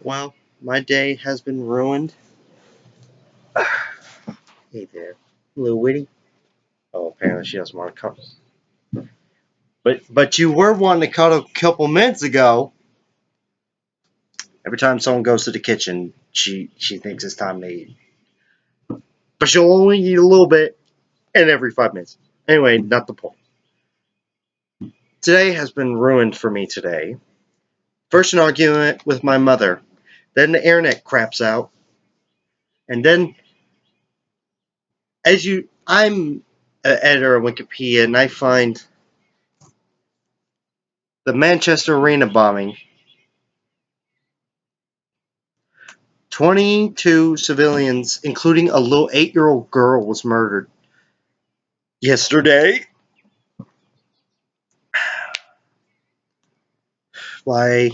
Well, my day has been ruined. Hey there, little Witty. Oh, apparently she doesn't want to cuddle. But you were wanting to cuddle a couple minutes ago. Every time someone goes to the kitchen, she thinks it's time to eat. But she'll only eat a little bit, and every 5 minutes. Anyway, not the point. Today has been ruined for me today. First an argument with my mother, then the internet craps out, and then I'm an editor of Wikipedia, and I find the Manchester Arena bombing. 22 civilians, including a little 8-year-old girl, was murdered yesterday by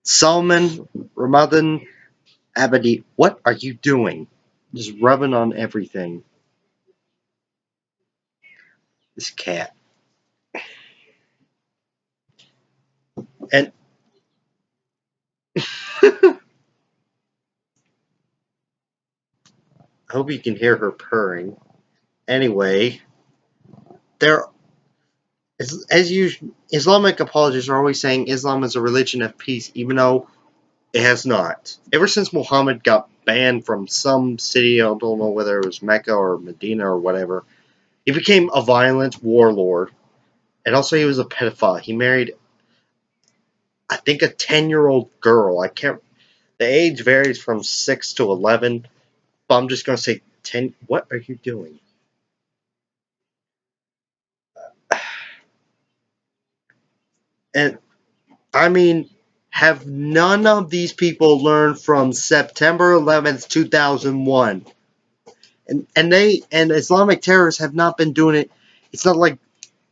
Salman Ramadan Abadi. What are you doing? Just rubbing on everything. This cat. And I hope you can hear her purring. Anyway, there, as usual, Islamic apologists are always saying Islam is a religion of peace, even though it has not. Ever since Muhammad got banned from some city, I don't know whether it was Mecca or Medina or whatever, he became a violent warlord. And also he was a pedophile. He married, I think, a 10-year-old girl. I can't, the age varies from 6 to 11, but I'm just going to say 10. What are you doing? And, I mean, have none of these people learned from September 11th, 2001? And Islamic terrorists have not been doing it. It's not like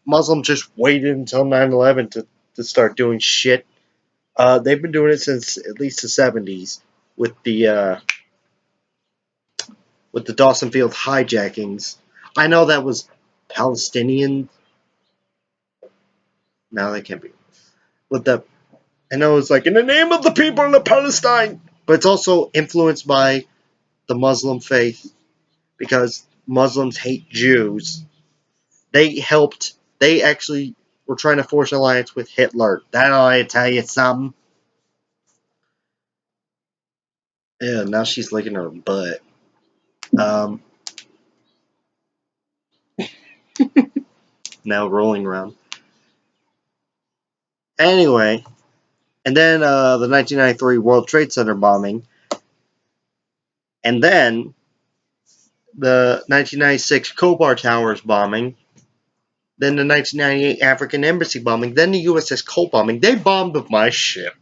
Muslims just waited until 9/11 to start doing shit. They've been doing it since at least the 70s with the Dawson Field hijackings. I know that was Palestinian. No, they can't be. With the I know it's like in the name of the people of Palestine, but it's also influenced by the Muslim faith because Muslims hate Jews. They helped. They actually were trying to force an alliance with Hitler. That ought to tell you something. Yeah, now she's licking her butt. Um, now rolling around. Anyway, and then the 1993 World Trade Center bombing, and then the 1996 Khobar Towers bombing, then the 1998 African Embassy bombing, then the USS Cole bombing. They bombed my ship.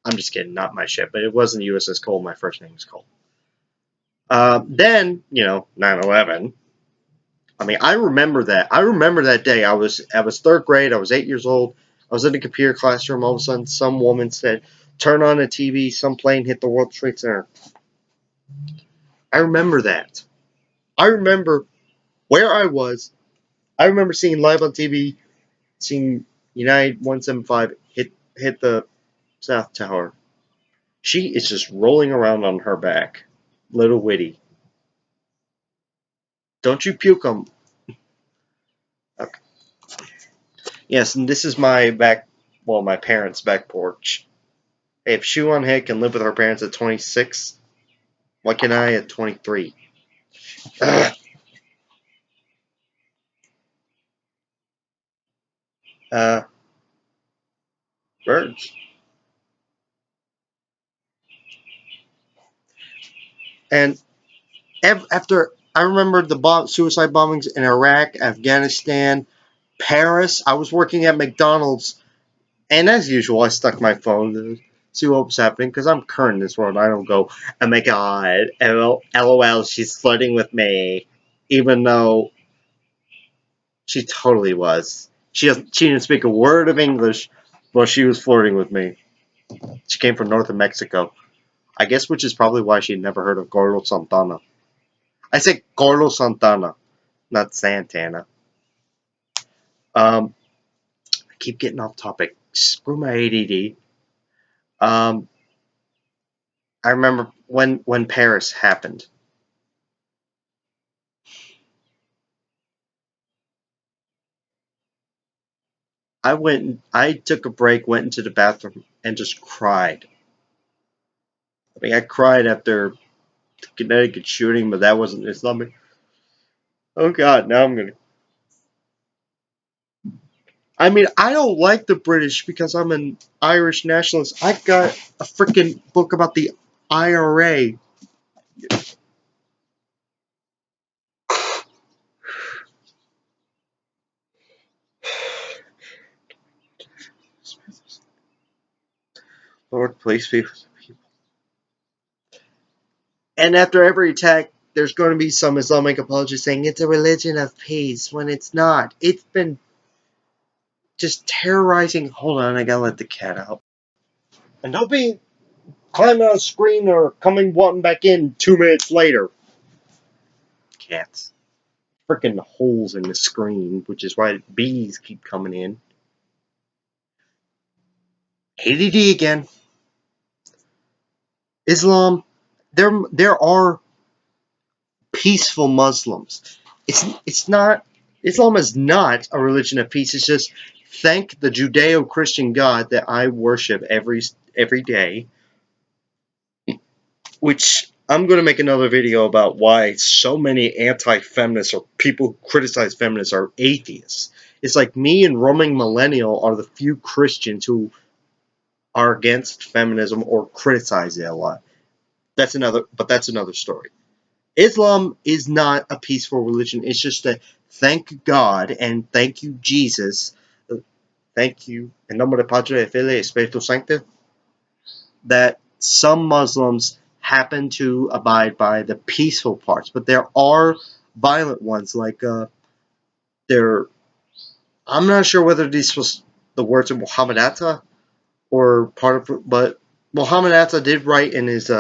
I'm just kidding, not my ship, but it wasn't USS Cole. My first name was Cole. Then, 9/11. I mean, I remember that. I remember that day. I was third grade. I was 8 years old. I was in a computer classroom. All of a sudden, some woman said, "Turn on the TV. Some plane hit the World Trade Center." I remember that. I remember where I was. I remember seeing live on TV, seeing United 175 hit the South Tower. She is just rolling around on her back, little Witty. Don't you puke on? Okay. Yes, and this is my back. Well, my parents' back porch. Hey, if Shu On Hye can live with her parents at 26, why can't I at 23? uh, birds. And after I remember the suicide bombings in Iraq, Afghanistan, Paris. I was working at McDonald's, and as usual, I stuck my phone to see what was happening because I'm current in this world. I don't go, oh my god, LOL, she's flirting with me, even though she totally was. She didn't speak a word of English while she was flirting with me. She came from north of Mexico. I guess which is probably why she never heard of Gordo Santana. I said Gordo Santana, not Santana. I keep getting off topic. Screw my ADD. I remember when Paris happened. I took a break, went into the bathroom, and just cried. I mean, I cried after the Connecticut shooting, but that wasn't Islamic. Oh God, now I'm gonna. I mean, I don't like the British because I'm an Irish nationalist. I got a freaking book about the IRA. Lord, please be with the people. And after every attack, there's going to be some Islamic apologists saying it's a religion of peace when it's not. It's been just terrorizing. Hold on, I gotta let the cat out. And don't be climbing on a screen or coming wanting back in 2 minutes later. Cats. Freaking holes in the screen, which is why bees keep coming in. ADD again. Islam. There are peaceful Muslims. It's not. Islam is not a religion of peace. It's just thank the Judeo-Christian God that I worship every day, which I'm going to make another video about why so many anti-feminists or people who criticize feminists are atheists. It's like me and Roaming Millennial are the few Christians who are against feminism or criticize it a lot. That's another story. Islam is not a peaceful religion. It's just that thank God and thank you Jesus, thank you in nombre de Padre et Filio et Spiritu Sancto, that some Muslims happen to abide by the peaceful parts, but there are violent ones. Like there, I'm not sure whether these was the words of Muhammad Atta or part of, but Muhammad Atta did write in his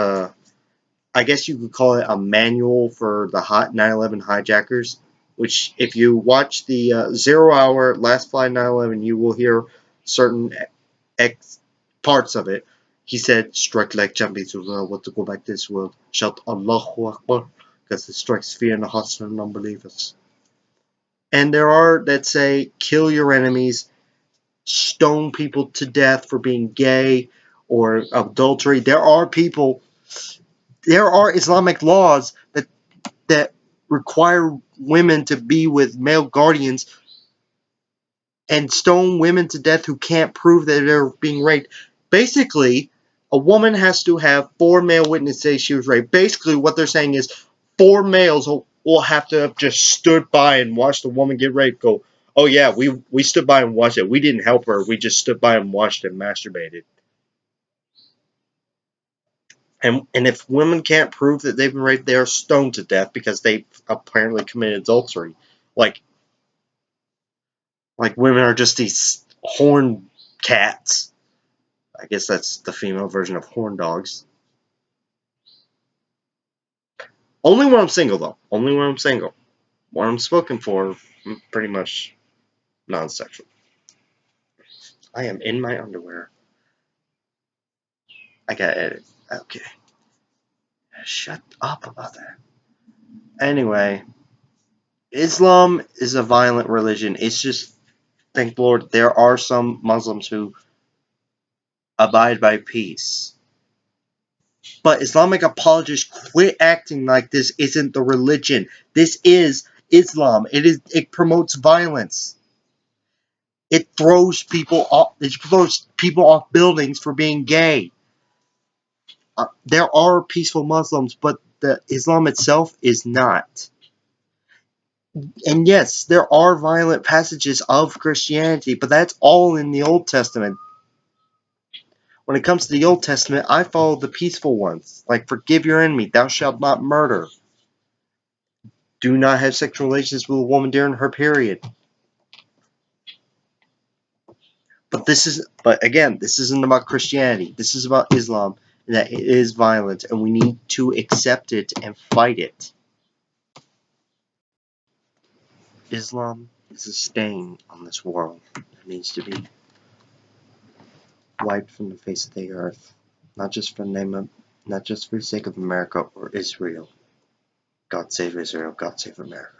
I guess you could call it a manual for the 9/11 hijackers. Which, if you watch the 0 hour Last Flight 9/11, you will hear certain X parts of it. He said, strike like champions who want to go back to this world. Shout Allahu Akbar, because it strikes fear in the hearts of non-believers. And there are that say, kill your enemies, stone people to death for being gay or adultery. There are Islamic laws that require women to be with male guardians and stone women to death who can't prove that they're being raped. Basically, a woman has to have 4 male witnesses say she was raped. Basically, what they're saying is 4 males will have to have just stood by and watched the woman get raped. Go, oh yeah, we stood by and watched it. We didn't help her. We just stood by and watched and masturbated. And if women can't prove that they've been raped, they are stoned to death because they apparently committed adultery. Like women are just these horned cats. I guess that's the female version of horn dogs. Only when I'm single, though. Only when I'm single. When I'm spoken for, I'm pretty much non-sexual. I am in my underwear. I gotta edit. Okay. Shut up about that. Anyway, Islam is a violent religion. It's just, thank the Lord, there are some Muslims who abide by peace. But Islamic apologists quit acting like this isn't the religion. This is Islam. It promotes violence. It throws people off buildings for being gay. There are peaceful Muslims, but the Islam itself is not. And yes, there are violent passages of Christianity, but that's all in the Old Testament. When it comes to the Old Testament, I follow the peaceful ones, like forgive your enemy, thou shalt not murder, do not have sexual relations with a woman during her period. But again, this isn't about Christianity. This is about Islam, and that it is violent, and we need to accept it and fight it. Islam is a stain on this world that needs to be wiped from the face of the earth. Not just for the name of not just for the sake of America or Israel. God save Israel, God save America.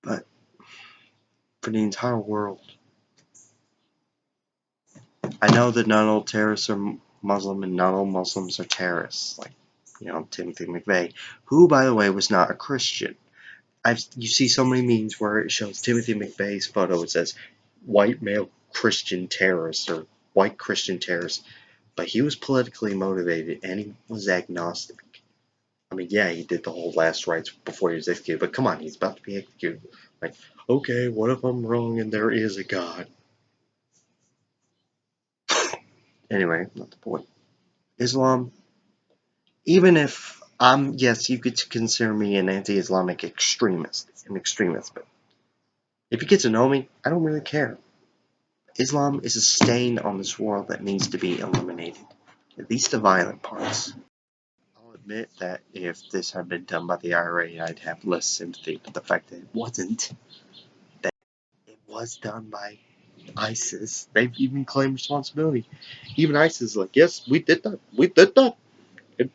But for the entire world. I know that not all terrorists are Muslim and not all Muslims are terrorists. Like, Timothy McVeigh, who, by the way, was not a Christian. You see so many memes where it shows Timothy McVeigh's photo. It says white male Christian terrorist or white Christian terrorist. But he was politically motivated and he was agnostic. I mean, yeah, he did the whole last rites before he was executed, but come on, he's about to be executed. Like, okay, what if I'm wrong and there is a God? Anyway, not the point. Islam, even if yes, you could consider me an anti-Islamic extremist, but if you get to know me, I don't really care. Islam is a stain on this world that needs to be eliminated, at least the violent parts. I'll admit that if this had been done by the IRA, I'd have less sympathy, but the fact that it wasn't, that it was done by ISIS, they've even claimed responsibility. Even ISIS is like, yes, we did that.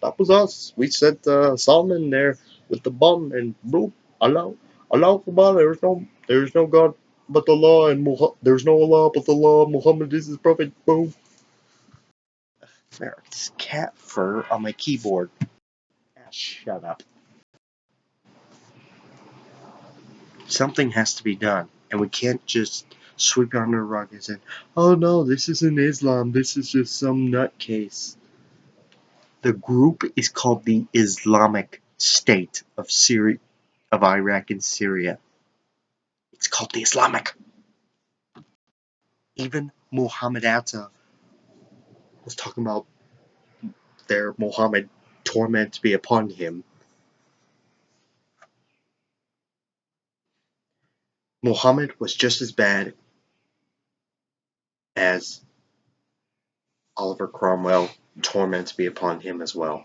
That was us. We sent Salman there with the bomb, and boom, Allah Akbar. There's no God but Allah, and there's no Allah but Allah. Muhammad is his prophet. Boom. There's cat fur on my keyboard. Shut up. Something has to be done, and we can't just sweep it under the rug and say, "Oh no, this isn't Islam. This is just some nutcase." The group is called the Islamic State of Iraq and Syria. It's called the Islamic. Even Muhammad Atta was talking about their Muhammad torment be upon him. Muhammad was just as bad as Oliver Cromwell, torment be upon him as well.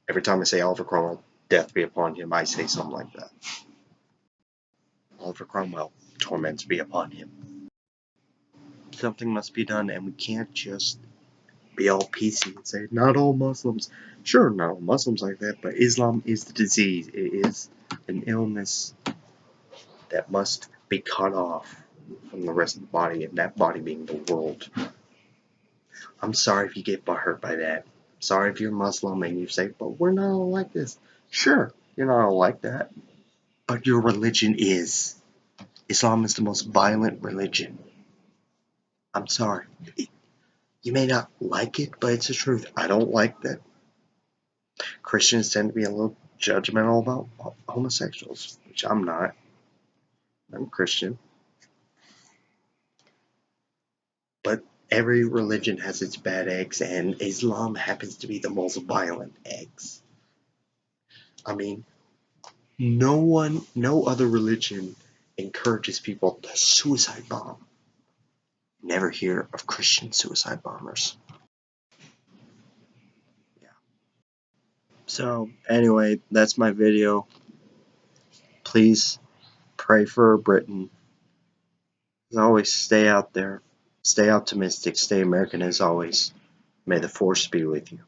Every time I say Oliver Cromwell, death be upon him, I say something like that. Oliver Cromwell, torment be upon him. Something must be done, and we can't just be all PC and say, not all Muslims. Sure, not all Muslims like that, but Islam is the disease. It is an illness that must be cut off from the rest of the body, and that body being the world. I'm sorry if you get hurt by that. Sorry if you're Muslim and you say, but we're not all like this. Sure, you're not all like that. But your religion is. Islam is the most violent religion. I'm sorry. You may not like it, but it's the truth. I don't like that Christians tend to be a little judgmental about homosexuals, which I'm not. I'm Christian. But every religion has its bad eggs, and Islam happens to be the most violent eggs. I mean, no other religion encourages people to suicide bomb. Never hear of Christian suicide bombers. Yeah. So, anyway, that's my video. Please pray for Britain. As always, stay out there. Stay optimistic. Stay American as always. May the force be with you.